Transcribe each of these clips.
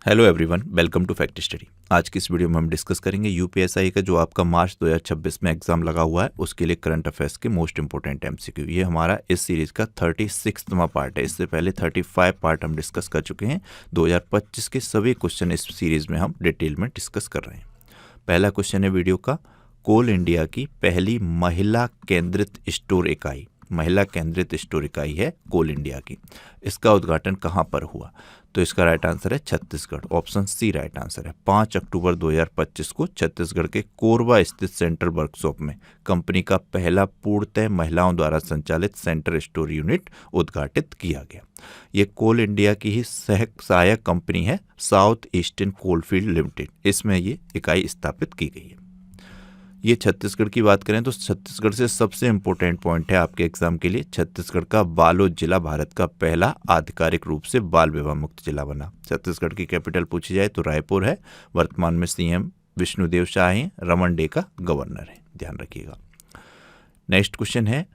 Hello everyone, welcome to fact study. आज की इस वीडियो में हम डिस्कस करेंगे यूपीएसआई का जो आपका मार्च 2026 में एग्जाम लगा हुआ है उसके लिए करंट अफेयर्स के मोस्ट इंपोर्टेंट एमसीक्यू। ये हमारा इस सीरीज का 36वां पार्ट है। इससे पहले 35 पार्ट हम डिस्कस कर चुके हैं। 2025 के सभी क्वेश्चन इस सीरीज में हम डिटेल में डिस्कस कर रहे हैं। पहला क्वेश्चन है वीडियो का, कोल इंडिया की पहली महिला केंद्रित स्टोर इकाई, महिला केंद्रित स्टोर इकाई है कोल इंडिया की, इसका उद्घाटन कहाँ पर हुआ? तो इसका राइट आंसर है Chhattisgarh. Option C right answer है। 5 अक्टूबर 2025 को छत्तीसगढ़ के कोरबा स्थित सेंट्रल वर्कशॉप में कंपनी का पहला पूर्णतः महिलाओं द्वारा संचालित सेंटर स्टोर यूनिट उद्घाटित किया गया। ये कोल इंडिया की ही सहायक कंपनी है, साउथ ईस्टर्न कोलफील्ड लिमिटेड, इसमें ये इकाई स्थापित की गई है। ये छत्तीसगढ़ की बात करें तो छत्तीसगढ़ से सबसे इम्पोर्टेंट पॉइंट है आपके एग्जाम के लिए, छत्तीसगढ़ का बालोद जिला भारत का पहला आधिकारिक रूप से बाल विवाह मुक्त जिला बना। छत्तीसगढ़ की कैपिटल पूछी जाए तो रायपुर है। वर्तमान में सीएम विष्णुदेव शाह हैं, रमन डे का गवर्नर है, ध्यान रखिएगा। नेक्स्ट क्वेश्चन है,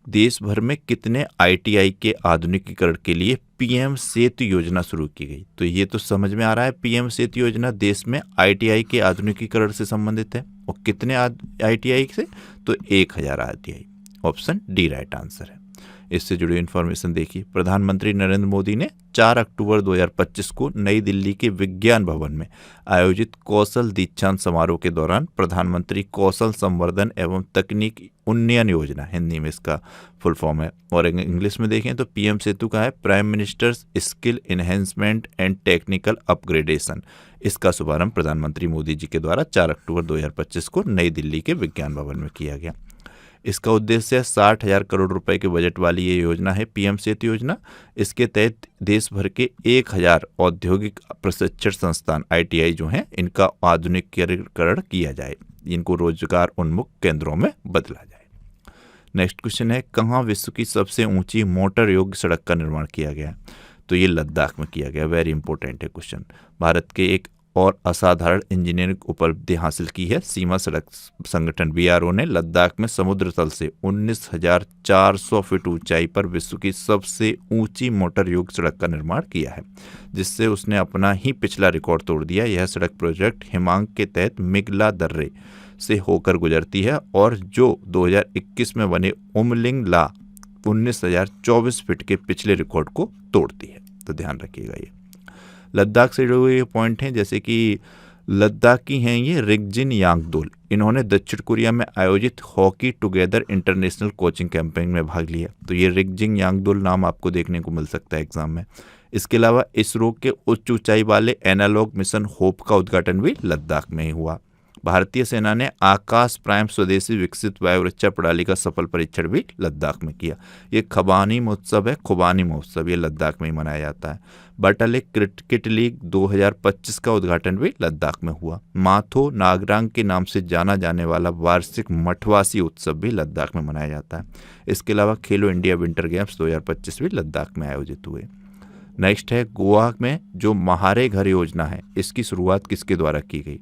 देश भर में कितने आईटीआई के आधुनिकीकरण के लिए पीएम सेतु योजना शुरू की गई? तो ये तो समझ में आ रहा है, पीएम सेतु योजना देश में आईटीआई के आधुनिकीकरण से संबंधित है। और कितने आईटीआई से? तो 1000 ITI. Option D right answer है। इससे जुड़ी इन्फॉर्मेशन देखिए। प्रधानमंत्री नरेंद्र मोदी ने 4 अक्टूबर 2025 को नई दिल्ली के विज्ञान भवन में आयोजित कौशल दीक्षांत समारोह के दौरान प्रधानमंत्री कौशल संवर्धन एवं तकनीक उन्नयन योजना, हिंदी में इसका फुल फॉर्म है, और इंग्लिश में देखें तो पीएम सेतु का है prime ministers skill enhancement and technical upgradation, इसका शुभारंभ प्रधानमंत्री मोदी जी के द्वारा 4 अक्टूबर 2025 को नई दिल्ली के विज्ञान भवन में किया गया। इसका उद्देश्य 60,000 करोड़ रुपए के बजट वाली ये योजना है, पीएम सेतु योजना। इसके तहत देश भर के 1000 औद्योगिक प्रशिक्षण संस्थान आईटीआई जो हैं, इनका आधुनिकीकरण किया जाए, इनको रोजगार उन्मुख केंद्रों में बदला जाए। नेक्स्ट क्वेश्चन है, कहाँ विश्व की सबसे ऊंची मोटर योग्य सड़क का निर्माण किया गया? तो ये लद्दाख में किया गया। वेरी इंपॉर्टेंट है क्वेश्चन। भारत के एक और असाधारण इंजीनियरिंग उपलब्धि हासिल की है। सीमा सड़क संगठन बीआरओ ने लद्दाख में समुद्र तल से 19,400 फीट ऊंचाई पर विश्व की सबसे ऊंची मोटर योग्य सड़क का निर्माण किया है, जिससे उसने अपना ही पिछला रिकॉर्ड तोड़ दिया। यह सड़क प्रोजेक्ट हिमांग के तहत मिगला दर्रे से होकर गुजरती है और जो 2021 में बने उमलिंग ला 19,024 फीट के पिछले रिकॉर्ड को तोड़ती है। तो ध्यान रखिएगा। ये लद्दाख से जुड़े हुए पॉइंट हैं, जैसे कि लद्दाख की हैं ये रिगजिन यांगदोल, इन्होंने दक्षिण कोरिया में आयोजित hockey together international coaching campaign में भाग लिया। तो ये रिगजिन यांगदोल नाम आपको देखने को मिल सकता है एग्जाम में। इसके अलावा इसरो के उच्च ऊंचाई वाले एनालॉग मिशन होप का उद्घाटन भी लद्दाख में ही हुआ। भारतीय सेना ने आकाश प्राइम स्वदेशी विकसित वायुरक्षा प्रणाली का सफल परीक्षण भी लद्दाख में किया। ये खुबानी महोत्सव है, खुबानी महोत्सव, ये लद्दाख में ही मनाया जाता है। बटालिक क्रिकेट लीग 2025 का उद्घाटन भी लद्दाख में हुआ। माथो नागरांग के नाम से जाना जाने वाला वार्षिक मठवासी उत्सव भी लद्दाख में मनाया जाता है। इसके अलावा खेलो इंडिया विंटर गेम्स 2025 भी लद्दाख में आयोजित हुए। नेक्स्ट है, गोवा में जो महारे घर योजना है, इसकी शुरुआत किसके द्वारा की गई?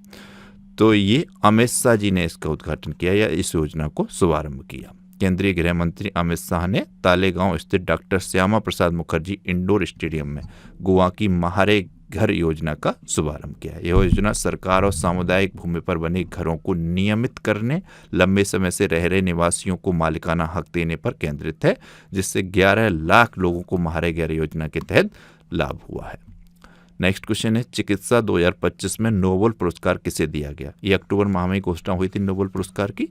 तो ये अमित शाह जी ने इसका उद्घाटन किया या इस योजना को शुभारंभ किया। केंद्रीय गृह मंत्री अमित शाह ने तालेगांव स्थित doctor Shyama Prasad Mukherjee indoor stadium में गोवा की महारे घर योजना का शुभारंभ किया। यह योजना सरकार और सामुदायिक भूमि पर बने घरों को नियमित करने, लंबे समय से रह रहे निवासियों को मालिकाना हक देने पर केंद्रित है, जिससे 11 लाख लोगों को महारे घर योजना के तहत लाभ हुआ है। नेक्स्ट क्वेश्चन है, चिकित्सा 2025 में नोबेल पुरस्कार किसे दिया गया? ये अक्टूबर माह में घोषणा हुई थी नोबेल पुरस्कार की।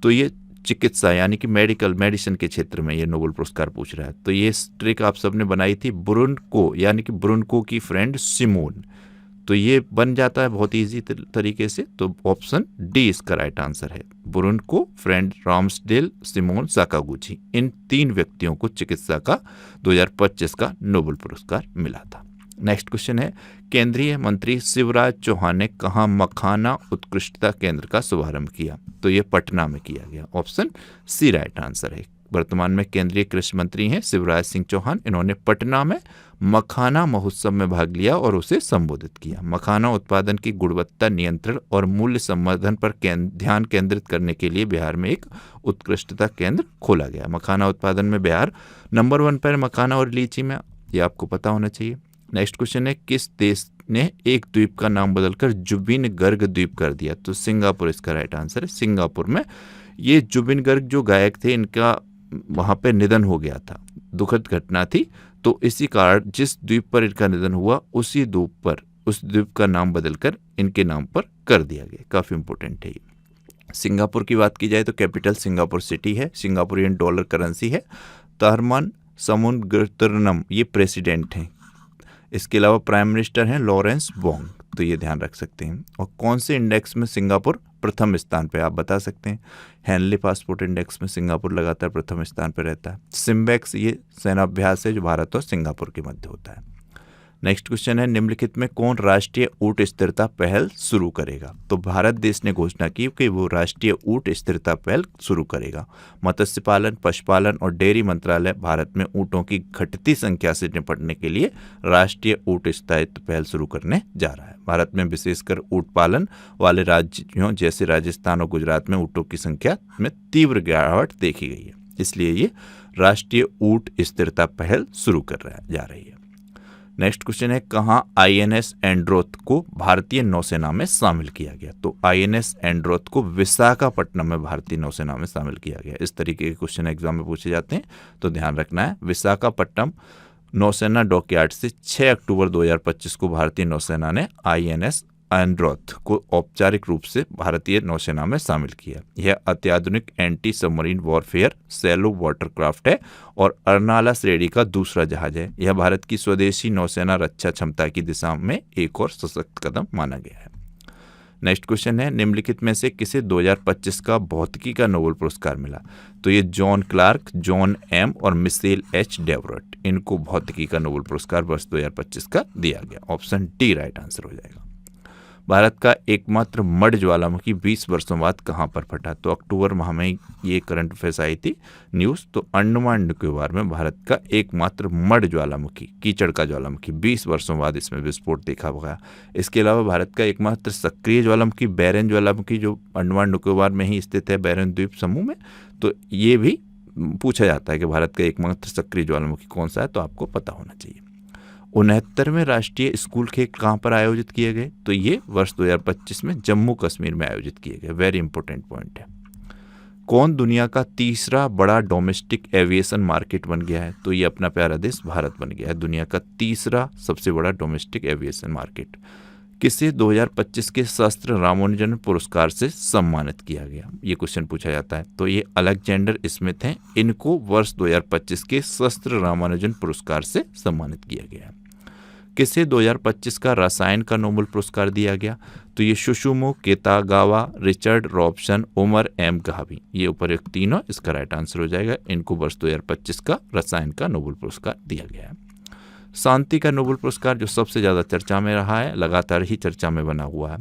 तो ये चिकित्सा यानी कि मेडिसिन के क्षेत्र में ये नोबेल पुरस्कार पूछ रहा है। तो ये ट्रिक आप सबने बनाई थी ब्रुनको, यानी कि ब्रुनको की फ्रेंड सिमोन। तो ये बन जाता है बहुत ईजी तरीके से। तो ऑप्शन डी इसका राइट आंसर है। ब्रुनको, फ्रेंड राम्सडेल, सिमोन साकागुची, इन 3 व्यक्तियों को चिकित्सा का 2025 का नोबेल पुरस्कार मिला था। नेक्स्ट क्वेश्चन है, केंद्रीय मंत्री शिवराज चौहान ने कहाँ मखाना उत्कृष्टता केंद्र का शुभारंभ किया? तो ये पटना में किया गया। ऑप्शन सी राइट आंसर है। वर्तमान में केंद्रीय कृषि मंत्री हैं शिवराज सिंह चौहान। इन्होंने पटना में मखाना महोत्सव में भाग लिया और उसे संबोधित किया। मखाना उत्पादन की गुणवत्ता नियंत्रण और मूल्य संवर्धन पर ध्यान केंद्रित करने के लिए बिहार में एक उत्कृष्टता केंद्र खोला गया। मखाना उत्पादन में बिहार नंबर 1 पर मखाना और लीची में, ये आपको पता होना चाहिए। नेक्स्ट क्वेश्चन है किस देश ने एक द्वीप का नाम बदलकर जुबिनगर्ग द्वीप कर दिया? तो सिंगापुर इसका राइट आंसर है। सिंगापुर में ये जुबिनगर्ग जो गायक थे इनका वहाँ पे निधन हो गया था, दुखद घटना थी, तो इसी कारण जिस द्वीप पर इनका निधन हुआ उसी द्वीप पर उस द्वीप का नाम बदलकर इनके नाम पर कर दिया गया। काफ़ी इंपॉर्टेंट है ये। सिंगापुर की बात की जाए तो कैपिटल सिंगापुर सिटी है, सिंगापुरियन डॉलर करेंसी है। तहरमान समुद्रतरनम ये प्रेसिडेंट हैं। इसके अलावा प्राइम मिनिस्टर हैं लॉरेंस वोंग, तो ये ध्यान रख सकते हैं। और कौन से इंडेक्स में सिंगापुर प्रथम स्थान पे आप बता सकते हैं? हेनली पासपोर्ट इंडेक्स में सिंगापुर लगातार प्रथम स्थान पे रहता है। सिम्बेक्स ये सेनाभ्यास है जो भारत और सिंगापुर के मध्य होता है। नेक्स्ट क्वेश्चन है निम्नलिखित में कौन राष्ट्रीय ऊंट स्थिरता पहल शुरू करेगा? तो भारत देश ने घोषणा की कि वो राष्ट्रीय ऊंट स्थिरता पहल शुरू करेगा। मत्स्य पालन, पशुपालन और डेयरी मंत्रालय भारत में ऊंटों की घटती संख्या से निपटने के लिए राष्ट्रीय ऊंट स्थायित्व पहल शुरू करने जा रहा है। भारत में विशेषकर ऊंट पालन वाले राज्यों जैसे राजस्थान और गुजरात में ऊंटों की संख्या में तीव्र गिरावट देखी गई है, इसलिए ये राष्ट्रीय ऊंट स्थिरता पहल शुरू जा रही है। नेक्स्ट क्वेश्चन है कहाँ आईएनएस एंड्रोथ को भारतीय नौसेना में शामिल किया गया? तो आईएनएस एंड्रोथ को विशाखापट्टनम में भारतीय नौसेना में शामिल किया गया। इस तरीके के क्वेश्चन एग्जाम में पूछे जाते हैं, तो ध्यान रखना है। विशाखापट्टनम नौसेना डॉकयार्ड से 6 अक्टूबर 2025 को भारतीय नौसेना ने आईएनएस एंड्रोथ को औपचारिक रूप से भारतीय नौसेना में शामिल किया। यह अत्याधुनिक anti submarine warfare shallow watercraft है और अर्नाला श्रेणी का दूसरा जहाज है। यह भारत की स्वदेशी नौसेना रक्षा क्षमता की दिशा में एक और सशक्त कदम माना गया है। नेक्स्ट क्वेश्चन है निम्नलिखित में से किसे 2025 का भौतिकी का नोबेल पुरस्कार मिला? तो ये जॉन क्लार्क, जॉन एम और मिशेल एच डेवरट, इनको भौतिकी का नोबेल पुरस्कार वर्ष 2025 का दिया गया। ऑप्शन डी राइट आंसर हो जाएगा। भारत का एकमात्र मड ज्वालामुखी 20 वर्षों बाद कहाँ पर फटा? तो अक्टूबर माह में ये करंट अफेयर्स आई थी न्यूज़। तो अंडमान निकोबार में भारत का एकमात्र मड ज्वालामुखी, कीचड़ का ज्वालामुखी, 20 वर्षों बाद इसमें विस्फोट देखा गया। इसके अलावा भारत का एकमात्र सक्रिय ज्वालामुखी बैरन ज्वालामुखी जो अंडमान निकोबार में ही स्थित है, बैरन द्वीप समूह में, तो ये भी पूछा जाता है कि भारत का एकमात्र सक्रिय ज्वालामुखी कौन सा है, तो आपको पता होना चाहिए। 69वें राष्ट्रीय स्कूल खेल कहाँ पर आयोजित किए गए? तो ये वर्ष 2025 में जम्मू कश्मीर में आयोजित किए गए। वेरी इंपॉर्टेंट पॉइंट है। कौन दुनिया का तीसरा बड़ा डोमेस्टिक एविएशन मार्केट बन गया है? तो ये अपना प्यारा देश भारत बन गया है दुनिया का तीसरा सबसे बड़ा डोमेस्टिक एविएशन मार्केट। किसे 2025 के शस्त्र रामानुजन पुरस्कार से सम्मानित किया गया? ये क्वेश्चन पूछा जाता है। तो ये अलेक्जेंडर स्मिथ हैं, इनको वर्ष 2025 के शस्त्र रामानुजन पुरस्कार से सम्मानित किया गया है। किसे 2025 का रसायन का नोबेल पुरस्कार दिया गया? तो ये Susumu Kitagawa, Richard Robson, Omar M Yaghi, ये उपयुक्त तीनों इसका राइट आंसर हो जाएगा। इनको वर्ष 2025 का रसायन का नोबेल पुरस्कार दिया गया है। शांति का नोबेल पुरस्कार जो सबसे ज़्यादा चर्चा में रहा है, लगातार ही चर्चा में बना हुआ है,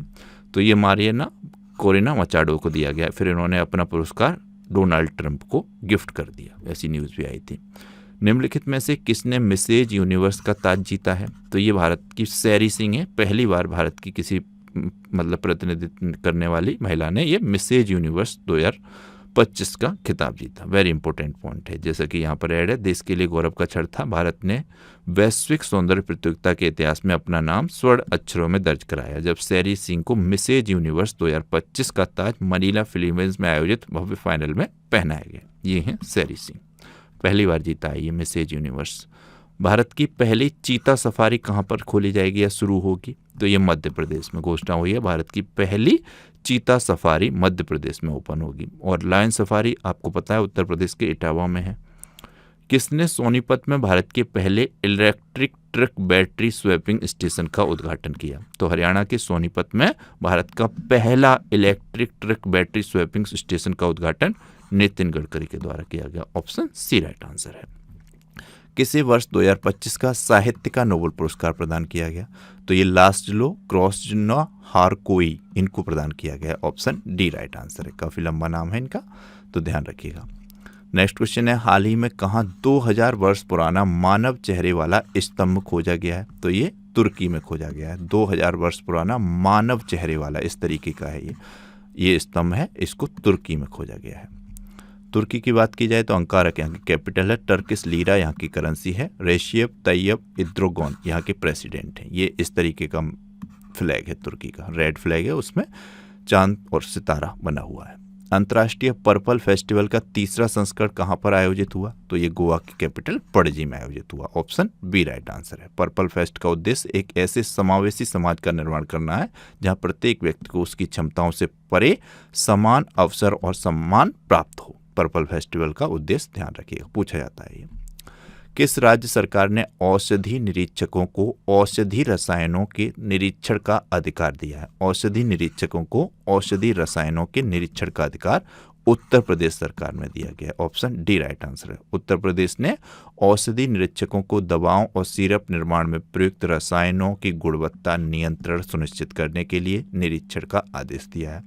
तो ये मारियाना कोरेना मचाडो को दिया गया। फिर इन्होंने अपना पुरस्कार डोनाल्ड ट्रंप को गिफ्ट कर दिया, ऐसी न्यूज़ भी आई थी। निम्नलिखित में से किसने मिसेज यूनिवर्स का ताज जीता है? तो ये भारत की सैरी सिंह है। पहली बार भारत की किसी प्रतिनिधित्व करने वाली महिला ने ये मिसेज यूनिवर्स 2025 का खिताब जीता। वेरी इंपॉर्टेंट पॉइंट है। जैसा कि यहाँ पर ऐड है, देश के लिए गौरव का क्षण था। भारत ने वैश्विक सौंदर्य प्रतियोगिता के इतिहास में अपना नाम स्वर्ण अक्षरों में दर्ज कराया जब सैरी सिंह को मिसेज यूनिवर्स 2025 का ताज मनीला फिलीपींस में आयोजित भव्य फाइनल में पहनाया गया। ये हैं सैरी सिंह, पहली बार जीता है ये मिसेज यूनिवर्स। भारत की पहली चीता सफारी कहाँ पर खोली जाएगी या शुरू होगी? तो ये मध्य प्रदेश में घोषणा हुई है। भारत की पहली चीता सफारी मध्य प्रदेश में ओपन होगी। और लायन सफारी आपको पता है उत्तर प्रदेश के इटावा में है। किसने सोनीपत में भारत के पहले electric truck battery swapping station का उद्घाटन किया? तो हरियाणा के सोनीपत में भारत का पहला electric truck battery swapping station का उद्घाटन नितिन गडकरी के द्वारा किया गया। ऑप्शन सी राइट आंसर है। किसे वर्ष 2025 का साहित्य का नोबेल पुरस्कार प्रदान किया गया? तो ये लास्लो क्रोस्जना हारकोई, इनको प्रदान किया गया। ऑप्शन डी राइट आंसर है। काफ़ी लंबा नाम है इनका, तो ध्यान रखिएगा। नेक्स्ट क्वेश्चन है हाल ही में कहाँ 2000 वर्ष पुराना मानव चेहरे वाला स्तंभ खोजा गया है? तो ये तुर्की में खोजा गया है। 2000 वर्ष पुराना मानव चेहरे वाला इस तरीके का है ये स्तंभ है, इसको तुर्की में खोजा गया है। तुर्की की बात की जाए तो अंकारा यहाँ की कैपिटल है, टर्किश लीरा यहाँ की करेंसी है, रेशियप तैयब इद्रोगोन यहाँ के प्रेसिडेंट हैं। ये इस तरीके का फ्लैग है तुर्की का, रेड फ्लैग है, उसमें चांद और सितारा बना हुआ है। अंतर्राष्ट्रीय पर्पल फेस्टिवल का तीसरा संस्करण कहाँ पर आयोजित हुआ? तो ये गोवा की कैपिटल पणजी में आयोजित हुआ। ऑप्शन बी राइट आंसर है। पर्पल फेस्ट का उद्देश्य एक ऐसे समावेशी समाज का निर्माण करना है जहाँ प्रत्येक व्यक्ति को उसकी क्षमताओं से परे समान अवसर और सम्मान प्राप्त हो। पर्पल फेस्टिवल का उद्देश्य ध्यान रखिएगा, पूछा जाता है ये। किस राज्य सरकार ने औषधि निरीक्षकों को औषधि रसायनों के निरीक्षण का अधिकार दिया है? औषधि निरीक्षकों को औषधि रसायनों के निरीक्षण का अधिकार उत्तर प्रदेश सरकार में दिया गया। ऑप्शन डी राइट आंसर है। उत्तर प्रदेश ने औषधि निरीक्षकों को दवाओं और सिरप निर्माण में प्रयुक्त रसायनों की गुणवत्ता नियंत्रण सुनिश्चित करने के लिए निरीक्षण का आदेश दिया है।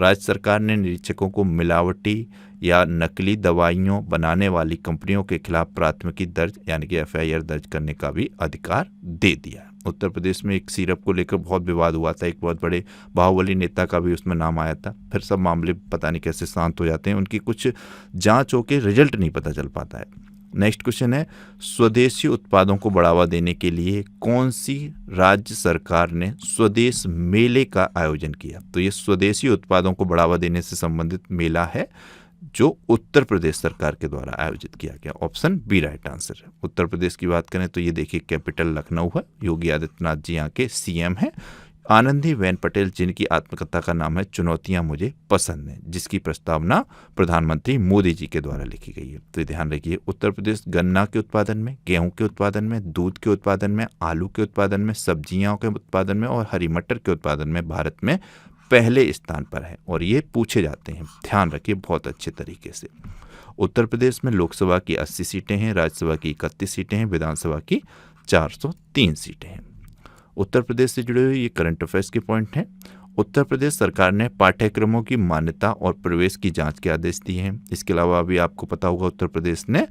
राज्य सरकार ने निरीक्षकों को मिलावटी या नकली दवाइयों बनाने वाली कंपनियों के खिलाफ प्राथमिकी दर्ज यानी कि एफआईआर दर्ज करने का भी अधिकार दे दिया है। उत्तर प्रदेश में एक सिरप को लेकर बहुत विवाद हुआ था, एक बहुत बड़े बाहुबली नेता का भी उसमें नाम आया था, फिर सब मामले पता नहीं कैसे शांत हो जाते हैं, उनकी कुछ जांच होकर रिजल्ट नहीं पता चल पाता है। नेक्स्ट क्वेश्चन है, स्वदेशी उत्पादों को बढ़ावा देने के लिए कौन सी राज्य सरकार ने स्वदेश मेले का आयोजन किया? तो ये स्वदेशी उत्पादों को बढ़ावा देने से संबंधित मेला है जो उत्तर प्रदेश सरकार के द्वारा आयोजित किया गया। ऑप्शन बी राइट आंसर है। उत्तर प्रदेश की बात करें तो ये देखिए कैपिटल लखनऊ है, योगी आदित्यनाथ जी यहाँ के सीएम हैं। आनंदीबेन पटेल जिनकी आत्मकथा का नाम है चुनौतियां मुझे पसंद हैं, जिसकी प्रस्तावना प्रधानमंत्री मोदी जी के द्वारा लिखी गई है। तो ध्यान रखिए, उत्तर प्रदेश गन्ना के उत्पादन में, गेहूं के उत्पादन में, दूध के उत्पादन में, आलू के उत्पादन में, सब्जियों के उत्पादन में और हरी मटर के उत्पादन में भारत में पहले स्थान पर है। और ये पूछे जाते हैं, ध्यान रखिए बहुत अच्छे तरीके से। उत्तर प्रदेश में लोकसभा की 80 सीटें हैं, राज्यसभा की 31 सीटें हैं, विधानसभा की 403 सीटें हैं। उत्तर प्रदेश से जुड़े हुए ये करंट अफेयर्स के पॉइंट हैं। उत्तर प्रदेश सरकार ने पाठ्यक्रमों की मान्यता और प्रवेश की जांच के आदेश दिए हैं। इसके अलावा भी आपको पता होगा उत्तर प्रदेश ने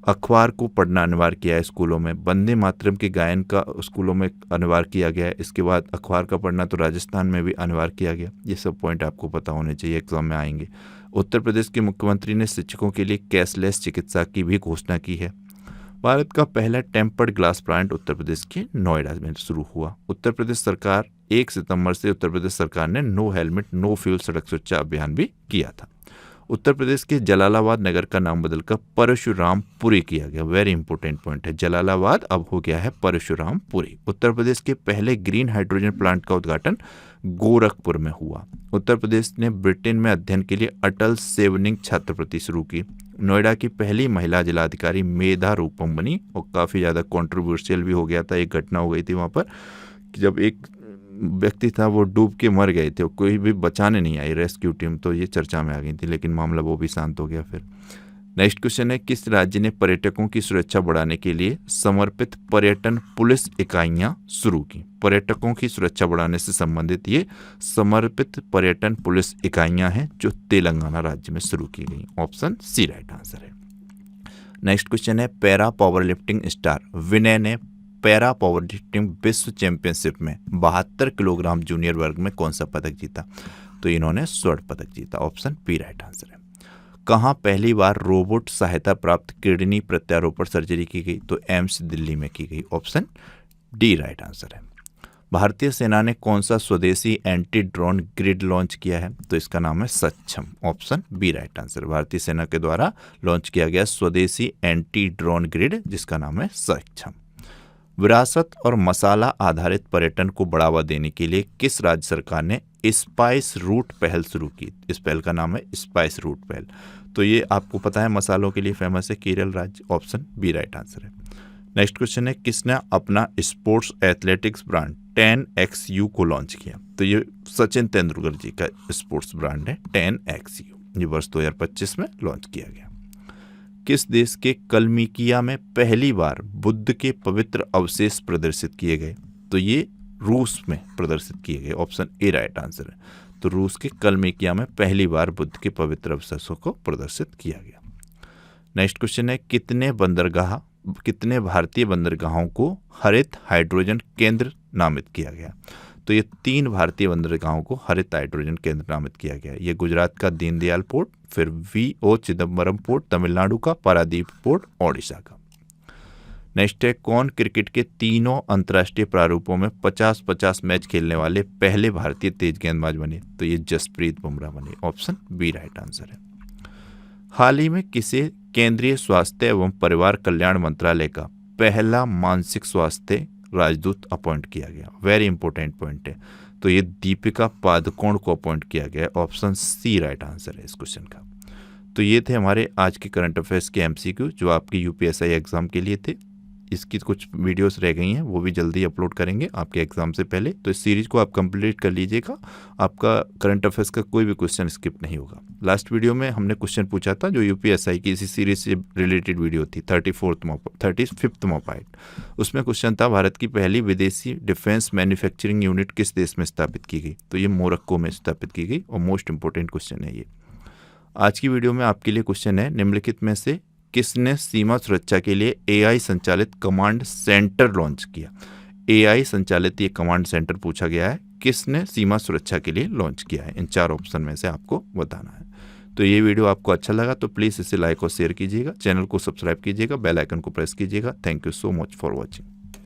अखबार को पढ़ना अनिवार्य किया है स्कूलों में, वंदे मातरम के गायन का स्कूलों में अनिवार्य किया गया है। इसके बाद अखबार का पढ़ना तो राजस्थान में भी अनिवार्य किया गया। ये सब पॉइंट आपको पता होने चाहिए, एग्जाम में आएंगे। उत्तर प्रदेश के मुख्यमंत्री ने शिक्षकों के लिए कैशलेस चिकित्सा की भी घोषणा की है। भारत का पहला tempered glass plant Uttar Pradesh के नोएडा में शुरू हुआ। उत्तर प्रदेश सरकार 1 सितंबर से उत्तर प्रदेश सरकार ने नो हेलमेट नो फ्यूल सड़क सुरक्षा अभियान भी किया था। उत्तर प्रदेश के जलालाबाद नगर का नाम बदलकर परशुरामपुरी किया गया। वेरी इंपॉर्टेंट पॉइंट है, जलालाबाद अब हो गया है परशुरामपुरी। उत्तर प्रदेश के पहले ग्रीन हाइड्रोजन प्लांट का उद्घाटन गोरखपुर में हुआ। उत्तर प्रदेश ने ब्रिटेन में अध्ययन के लिए अटल सेवनिंग छात्रवृत्ति शुरू की। नोएडा की पहली महिला जिलाधिकारी मेधा रूपम बनी और काफ़ी ज़्यादा कंट्रोवर्शियल भी हो गया था। एक घटना हो गई थी वहाँ पर कि जब एक व्यक्ति था वो डूब के मर गए थे, कोई भी बचाने नहीं आई रेस्क्यू टीम, तो ये चर्चा में आ गई थी, लेकिन मामला वो भी शांत हो गया फिर। नेक्स्ट क्वेश्चन है, किस राज्य ने पर्यटकों की सुरक्षा बढ़ाने के लिए समर्पित पर्यटन पुलिस इकाइयां शुरू की? पर्यटकों की सुरक्षा बढ़ाने से संबंधित ये समर्पित पर्यटन पुलिस इकाइयां हैं जो तेलंगाना राज्य में शुरू की गई। ऑप्शन सी राइट आंसर है। नेक्स्ट क्वेश्चन है, पैरा पावर लिफ्टिंग स्टार विनय ने पैरा पावर लिफ्टिंग विश्व चैंपियनशिप में 72 किलोग्राम जूनियर वर्ग में कौन सा पदक जीता? तो इन्होंने स्वर्ण पदक जीता। ऑप्शन बी राइट आंसर है। कहाँ पहली बार रोबोट सहायता प्राप्त किडनी प्रत्यारोपण सर्जरी की गई? तो एम्स दिल्ली में की गई। ऑप्शन डी राइट आंसर है। भारतीय सेना ने कौन सा स्वदेशी एंटी ड्रोन ग्रिड लॉन्च किया है? तो इसका नाम है Saksham. Option B right answer. भारतीय सेना के द्वारा लॉन्च किया गया स्वदेशी एंटी ड्रोन ग्रिड जिसका नाम है सक्षम। विरासत और मसाला आधारित पर्यटन को बढ़ावा देने के लिए किस राज्य सरकार ने स्पाइस रूट पहल शुरू की? इस पहल का नाम है स्पाइस रूट पहल। तो ये आपको पता है मसालों के लिए फेमस है केरल राज्य। ऑप्शन बी राइट आंसर है। नेक्स्ट क्वेश्चन है, किसने अपना स्पोर्ट्स एथलेटिक्स ब्रांड 10XU को लॉन्च किया? तो ये सचिन तेंदुलकर जी का स्पोर्ट्स ब्रांड है 10XU। ये वर्ष 2025 में लॉन्च किया गया। किस देश के कलमिकिया में पहली बार बुद्ध के पवित्र अवशेष प्रदर्शित किए गए? तो ये रूस में प्रदर्शित किए गए। ऑप्शन ए राइट आंसर है। तो रूस के कलमिकिया में पहली बार बुद्ध के पवित्र अवशेषों को प्रदर्शित किया गया। नेक्स्ट क्वेश्चन है, कितने भारतीय बंदरगाहों को हरित हाइड्रोजन केंद्र नामित किया गया? तो ये 3 भारतीय बंदरगाहों को हरित हाइड्रोजन केंद्र नामित किया गया है। ये गुजरात का दीनदयाल पोर्ट, फिर वीओ चिदम्बरम पोर्ट तमिलनाडु का, पारादीप पोर्ट ओडिशा का। नेक्स्ट है, कौन क्रिकेट के तीनों अंतर्राष्ट्रीय प्रारूपों में 50-50 मैच खेलने वाले पहले भारतीय तेज गेंदबाज बने? तो ये जसप्रीत बुमराह बने। ऑप्शन बी राइट आंसर है। हाल ही में किसे केंद्रीय स्वास्थ्य एवं परिवार कल्याण मंत्रालय का पहला मानसिक स्वास्थ्य राजदूत अपॉइंट किया गया? वेरी इंपॉर्टेंट पॉइंट है। तो ये दीपिका पादुकोण को अपॉइंट किया गया। ऑप्शन सी राइट आंसर है इस क्वेश्चन का। तो ये थे हमारे आज के करंट अफेयर्स के एमसीक्यू जो आपके यूपीएसआई एग्जाम के लिए थे। इसकी कुछ वीडियोस रह गई हैं, वो भी जल्दी अपलोड करेंगे आपके एग्जाम से पहले। तो इस सीरीज को आप कंप्लीट कर लीजिएगा, आपका करंट अफेयर्स का कोई भी क्वेश्चन स्किप नहीं होगा। लास्ट वीडियो में हमने क्वेश्चन पूछा था जो यूपीएसआई की इसी सीरीज से रिलेटेड वीडियो थी, 35th मोपाइट। उसमें क्वेश्चन था, भारत की पहली विदेशी डिफेंस मैन्युफैक्चरिंग यूनिट किस देश में स्थापित की गई? तो ये मोरक्को में स्थापित की गई और मोस्ट इंपॉर्टेंट क्वेश्चन है ये। आज की वीडियो में आपके लिए क्वेश्चन है, निम्नलिखित में से किसने सीमा सुरक्षा के लिए एआई संचालित कमांड सेंटर लॉन्च किया? एआई संचालित ये कमांड सेंटर पूछा गया है, किसने सीमा सुरक्षा के लिए लॉन्च किया है? इन 4 ऑप्शन में से आपको बताना है। तो ये वीडियो आपको अच्छा लगा तो प्लीज़ इसे लाइक और शेयर कीजिएगा, चैनल को सब्सक्राइब कीजिएगा, बेल आइकन को प्रेस कीजिएगा। Thank you so much for watching.